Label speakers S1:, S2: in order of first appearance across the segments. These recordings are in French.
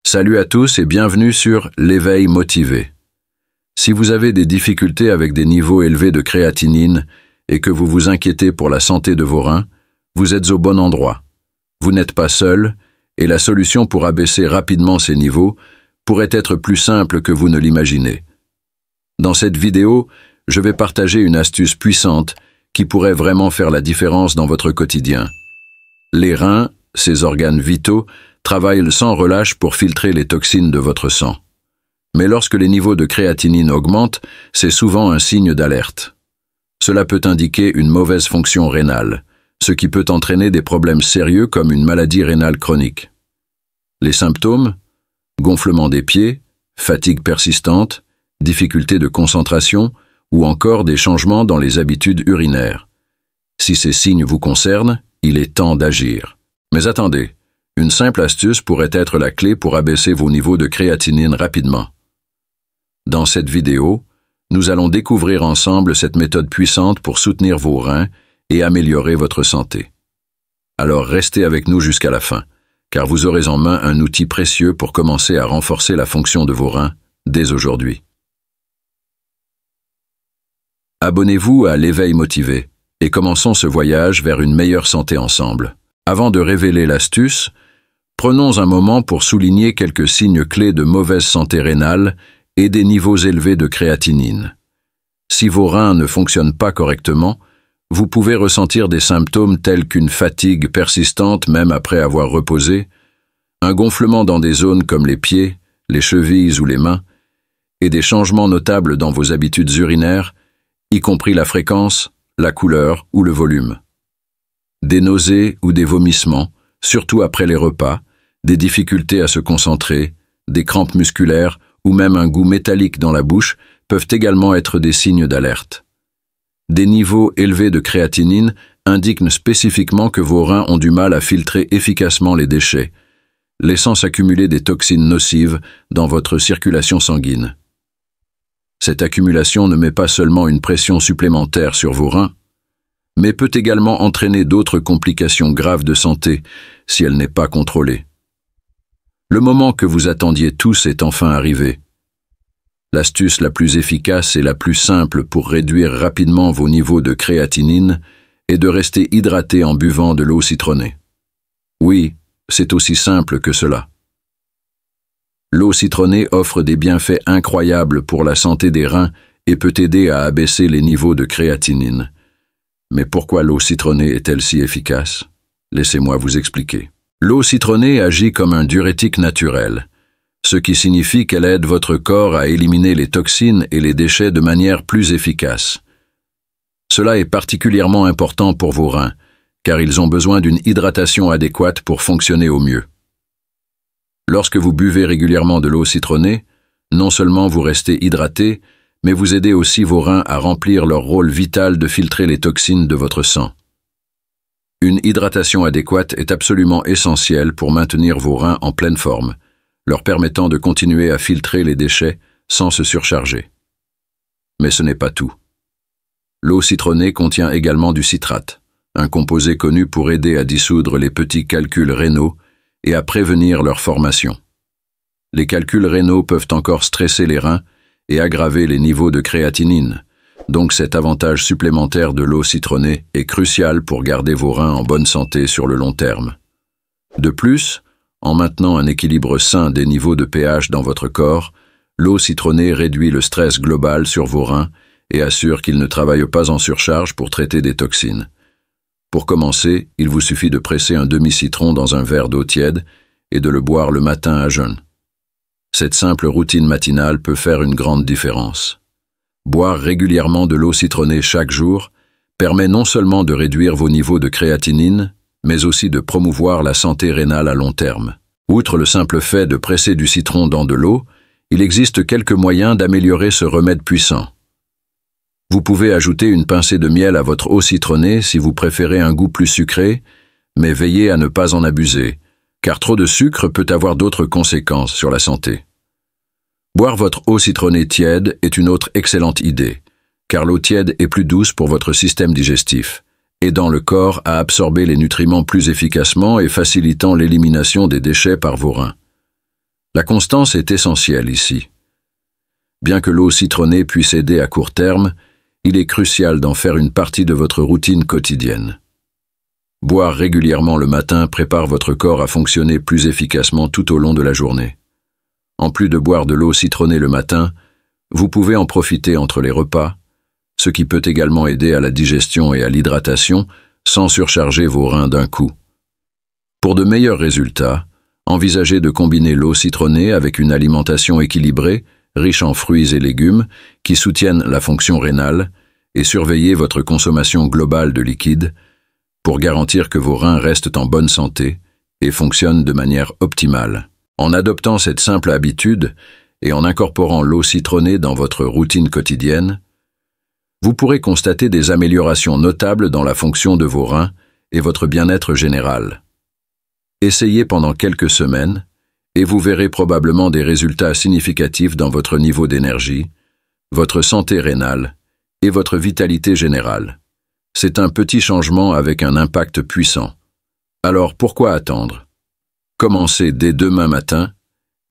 S1: Salut à tous et bienvenue sur l'éveil motivé. Si vous avez des difficultés avec des niveaux élevés de créatinine et que vous vous inquiétez pour la santé de vos reins, vous êtes au bon endroit. Vous n'êtes pas seul et la solution pour abaisser rapidement ces niveaux pourrait être plus simple que vous ne l'imaginez. Dans cette vidéo, je vais partager une astuce puissante qui pourrait vraiment faire la différence dans votre quotidien. Les reins, ces organes vitaux, travaillent sans relâche pour filtrer les toxines de votre sang. Mais lorsque les niveaux de créatinine augmentent, c'est souvent un signe d'alerte. Cela peut indiquer une mauvaise fonction rénale, ce qui peut entraîner des problèmes sérieux comme une maladie rénale chronique. Les symptômes ? Gonflement des pieds, fatigue persistante, difficultés de concentration ou encore des changements dans les habitudes urinaires. Si ces signes vous concernent, il est temps d'agir. Mais attendez, une simple astuce pourrait être la clé pour abaisser vos niveaux de créatinine rapidement. Dans cette vidéo, nous allons découvrir ensemble cette méthode puissante pour soutenir vos reins et améliorer votre santé. Alors restez avec nous jusqu'à la fin, car vous aurez en main un outil précieux pour commencer à renforcer la fonction de vos reins dès aujourd'hui. Abonnez-vous à l'éveil motivé et commençons ce voyage vers une meilleure santé ensemble. Avant de révéler l'astuce, prenons un moment pour souligner quelques signes clés de mauvaise santé rénale et des niveaux élevés de créatinine. Si vos reins ne fonctionnent pas correctement, vous pouvez ressentir des symptômes tels qu'une fatigue persistante même après avoir reposé, un gonflement dans des zones comme les pieds, les chevilles ou les mains, et des changements notables dans vos habitudes urinaires, y compris la fréquence, la couleur ou le volume. Des nausées ou des vomissements, surtout après les repas, des difficultés à se concentrer, des crampes musculaires ou même un goût métallique dans la bouche peuvent également être des signes d'alerte. Des niveaux élevés de créatinine indiquent spécifiquement que vos reins ont du mal à filtrer efficacement les déchets, laissant s'accumuler des toxines nocives dans votre circulation sanguine. Cette accumulation ne met pas seulement une pression supplémentaire sur vos reins, mais peut également entraîner d'autres complications graves de santé si elle n'est pas contrôlée. Le moment que vous attendiez tous est enfin arrivé. L'astuce la plus efficace et la plus simple pour réduire rapidement vos niveaux de créatinine est de rester hydraté en buvant de l'eau citronnée. Oui, c'est aussi simple que cela. L'eau citronnée offre des bienfaits incroyables pour la santé des reins et peut aider à abaisser les niveaux de créatinine. Mais pourquoi l'eau citronnée est-elle si efficace? Laissez-moi vous expliquer. L'eau citronnée agit comme un diurétique naturel, ce qui signifie qu'elle aide votre corps à éliminer les toxines et les déchets de manière plus efficace. Cela est particulièrement important pour vos reins, car ils ont besoin d'une hydratation adéquate pour fonctionner au mieux. Lorsque vous buvez régulièrement de l'eau citronnée, non seulement vous restez hydraté, mais vous aidez aussi vos reins à remplir leur rôle vital de filtrer les toxines de votre sang. Une hydratation adéquate est absolument essentielle pour maintenir vos reins en pleine forme, leur permettant de continuer à filtrer les déchets sans se surcharger. Mais ce n'est pas tout. L'eau citronnée contient également du citrate, un composé connu pour aider à dissoudre les petits calculs rénaux et à prévenir leur formation. Les calculs rénaux peuvent encore stresser les reins et aggraver les niveaux de créatinine, donc cet avantage supplémentaire de l'eau citronnée est crucial pour garder vos reins en bonne santé sur le long terme. De plus, en maintenant un équilibre sain des niveaux de pH dans votre corps, l'eau citronnée réduit le stress global sur vos reins et assure qu'ils ne travaillent pas en surcharge pour traiter des toxines. Pour commencer, il vous suffit de presser un demi-citron dans un verre d'eau tiède et de le boire le matin à jeun. Cette simple routine matinale peut faire une grande différence. Boire régulièrement de l'eau citronnée chaque jour permet non seulement de réduire vos niveaux de créatinine, mais aussi de promouvoir la santé rénale à long terme. Outre le simple fait de presser du citron dans de l'eau, il existe quelques moyens d'améliorer ce remède puissant. Vous pouvez ajouter une pincée de miel à votre eau citronnée si vous préférez un goût plus sucré, mais veillez à ne pas en abuser, car trop de sucre peut avoir d'autres conséquences sur la santé. Boire votre eau citronnée tiède est une autre excellente idée, car l'eau tiède est plus douce pour votre système digestif, aidant le corps à absorber les nutriments plus efficacement et facilitant l'élimination des déchets par vos reins. La constance est essentielle ici. Bien que l'eau citronnée puisse aider à court terme, il est crucial d'en faire une partie de votre routine quotidienne. Boire régulièrement le matin prépare votre corps à fonctionner plus efficacement tout au long de la journée. En plus de boire de l'eau citronnée le matin, vous pouvez en profiter entre les repas, ce qui peut également aider à la digestion et à l'hydratation sans surcharger vos reins d'un coup. Pour de meilleurs résultats, envisagez de combiner l'eau citronnée avec une alimentation équilibrée, riche en fruits et légumes, qui soutiennent la fonction rénale, et surveillez votre consommation globale de liquide pour garantir que vos reins restent en bonne santé et fonctionnent de manière optimale. En adoptant cette simple habitude et en incorporant l'eau citronnée dans votre routine quotidienne, vous pourrez constater des améliorations notables dans la fonction de vos reins et votre bien-être général. Essayez pendant quelques semaines et vous verrez probablement des résultats significatifs dans votre niveau d'énergie, votre santé rénale et votre vitalité générale. C'est un petit changement avec un impact puissant. Alors pourquoi attendre? Commencez dès demain matin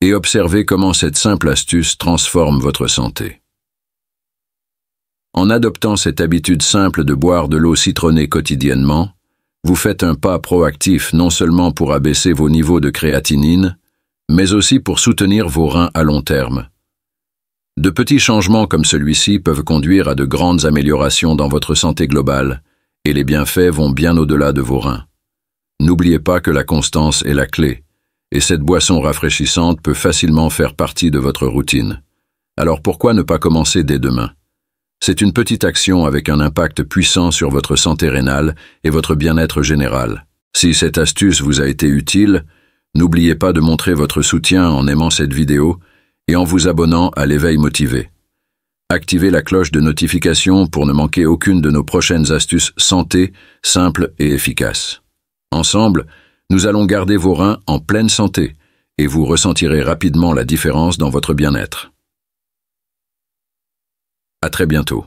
S1: et observez comment cette simple astuce transforme votre santé. En adoptant cette habitude simple de boire de l'eau citronnée quotidiennement, vous faites un pas proactif non seulement pour abaisser vos niveaux de créatinine, mais aussi pour soutenir vos reins à long terme. De petits changements comme celui-ci peuvent conduire à de grandes améliorations dans votre santé globale, et les bienfaits vont bien au-delà de vos reins. N'oubliez pas que la constance est la clé, et cette boisson rafraîchissante peut facilement faire partie de votre routine. Alors pourquoi ne pas commencer dès demain? C'est une petite action avec un impact puissant sur votre santé rénale et votre bien-être général. Si cette astuce vous a été utile, n'oubliez pas de montrer votre soutien en aimant cette vidéo et en vous abonnant à l'éveil motivé. Activez la cloche de notification pour ne manquer aucune de nos prochaines astuces santé, simples et efficaces. Ensemble, nous allons garder vos reins en pleine santé et vous ressentirez rapidement la différence dans votre bien-être. À très bientôt.